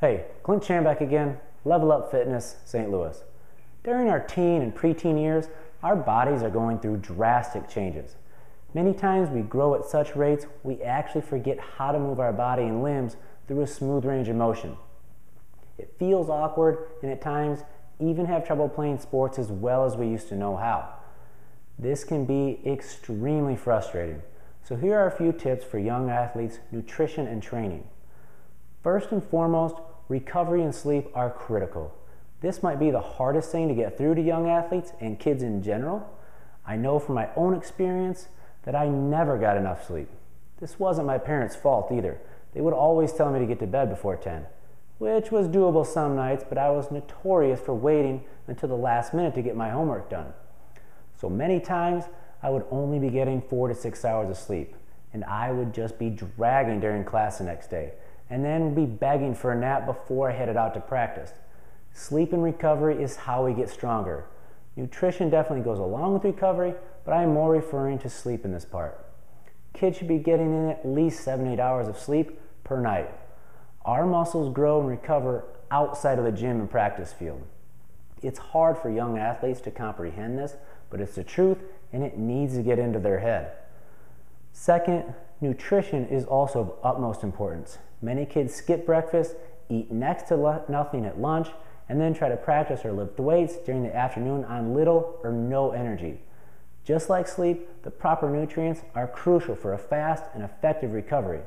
Hey, Clint Schambach again, Level Up Fitness, St. Louis. During our teen and preteen years, our bodies are going through drastic changes. Many times we grow at such rates, we actually forget how to move our body and limbs through a smooth range of motion. It feels awkward and at times even have trouble playing sports as well as we used to know how. This can be extremely frustrating. So here are a few tips for young athletes' nutrition and training. First and foremost, recovery and sleep are critical. This might be the hardest thing to get through to young athletes and kids in general. I know from my own experience that I never got enough sleep. This wasn't my parents' fault either. They would always tell me to get to bed before 10, which was doable some nights, but I was notorious for waiting until the last minute to get my homework done. So many times I would only be getting 4 to 6 hours of sleep, and I would just be dragging during class the next day, and then be begging for a nap before I headed out to practice. Sleep and recovery is how we get stronger. Nutrition definitely goes along with recovery, but I am more referring to sleep in this part. Kids should be getting in at least 7 to 8 hours of sleep per night. Our muscles grow and recover outside of the gym and practice field. It's hard for young athletes to comprehend this, but it's the truth and it needs to get into their head. Second, nutrition is also of utmost importance. Many kids skip breakfast, eat next to nothing at lunch, and then try to practice or lift weights during the afternoon on little or no energy. Just like sleep, the proper nutrients are crucial for a fast and effective recovery.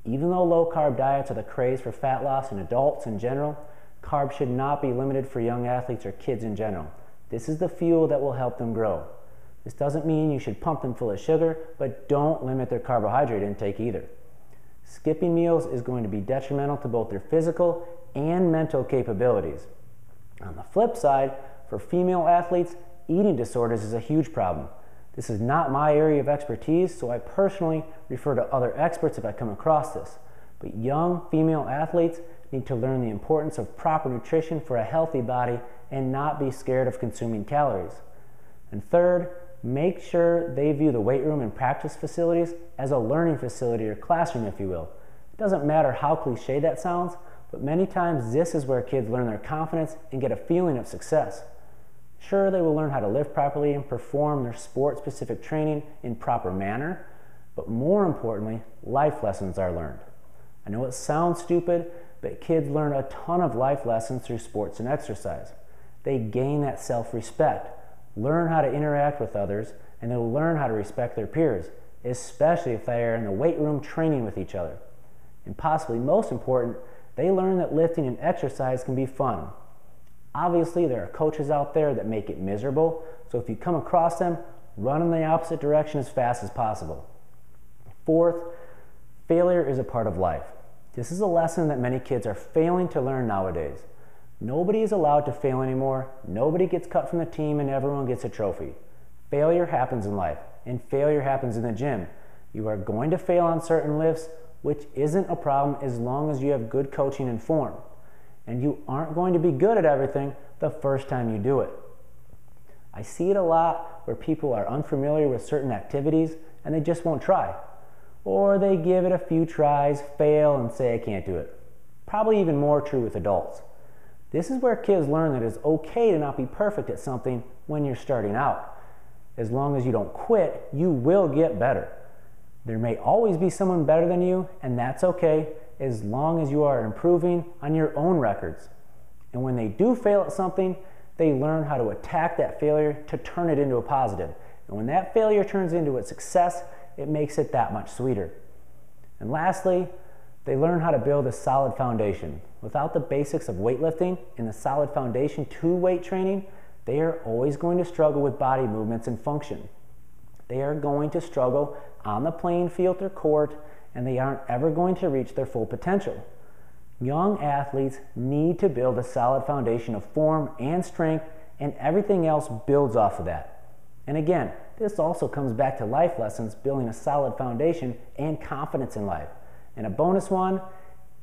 Even though low-carb diets are the craze for fat loss in adults in general, carbs should not be limited for young athletes or kids in general. This is the fuel that will help them grow. This doesn't mean you should pump them full of sugar, but don't limit their carbohydrate intake either. Skipping meals is going to be detrimental to both their physical and mental capabilities. On the flip side, for female athletes, eating disorders is a huge problem. This is not my area of expertise, so I personally refer to other experts if I come across this. But young female athletes need to learn the importance of proper nutrition for a healthy body and not be scared of consuming calories. And third, make sure they view the weight room and practice facilities as a learning facility or classroom, if you will. It doesn't matter how cliche that sounds, but many times this is where kids learn their confidence and get a feeling of success. Sure, they will learn how to lift properly and perform their sport-specific training in proper manner, but more importantly, life lessons are learned. I know it sounds stupid, but kids learn a ton of life lessons through sports and exercise. They gain that self-respect, learn how to interact with others, and they'll learn how to respect their peers, especially if they are in the weight room training with each other. And possibly most important, they learn that lifting and exercise can be fun. Obviously, there are coaches out there that make it miserable, so if you come across them, run in the opposite direction as fast as possible. Fourth, failure is a part of life. This is a lesson that many kids are failing to learn nowadays. Nobody is allowed to fail anymore, nobody gets cut from the team, and everyone gets a trophy. Failure happens in life, and failure happens in the gym. You are going to fail on certain lifts, which isn't a problem as long as you have good coaching and form. And you aren't going to be good at everything the first time you do it. I see it a lot where people are unfamiliar with certain activities and they just won't try. Or they give it a few tries, fail, and say, I can't do it. Probably even more true with adults. This is where kids learn that it's okay to not be perfect at something when you're starting out. As long as you don't quit, you will get better. There may always be someone better than you, and that's okay, as long as you are improving on your own records. And when they do fail at something, they learn how to attack that failure to turn it into a positive. And when that failure turns into a success, it makes it that much sweeter. And lastly, they learn how to build a solid foundation. Without the basics of weightlifting and the solid foundation to weight training, they are always going to struggle with body movements and function. They are going to struggle on the playing field or court, and they aren't ever going to reach their full potential. Young athletes need to build a solid foundation of form and strength, and everything else builds off of that. And again, this also comes back to life lessons, building a solid foundation and confidence in life. And a bonus one,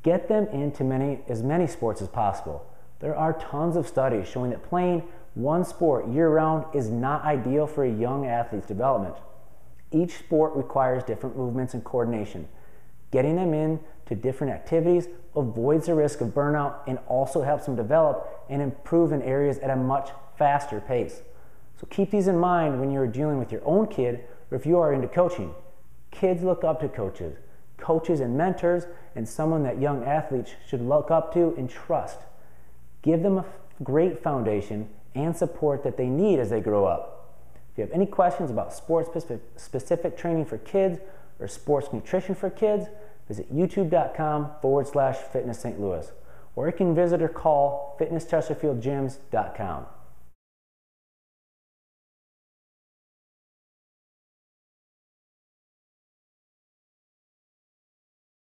get them into as many sports as possible. There are tons of studies showing that playing one sport year-round is not ideal for a young athlete's development. Each sport requires different movements and coordination. Getting them into to different activities avoids the risk of burnout and also helps them develop and improve in areas at a much faster pace. So keep these in mind when you're dealing with your own kid or if you are into coaching. Kids look up to coaches. Coaches and mentors, and someone that young athletes should look up to and trust. Give them a great foundation and support that they need as they grow up. If you have any questions about sports-specific training for kids or sports nutrition for kids, visit youtube.com/fitness St. Louis, or you can visit or call fitnesschesterfieldgyms.com.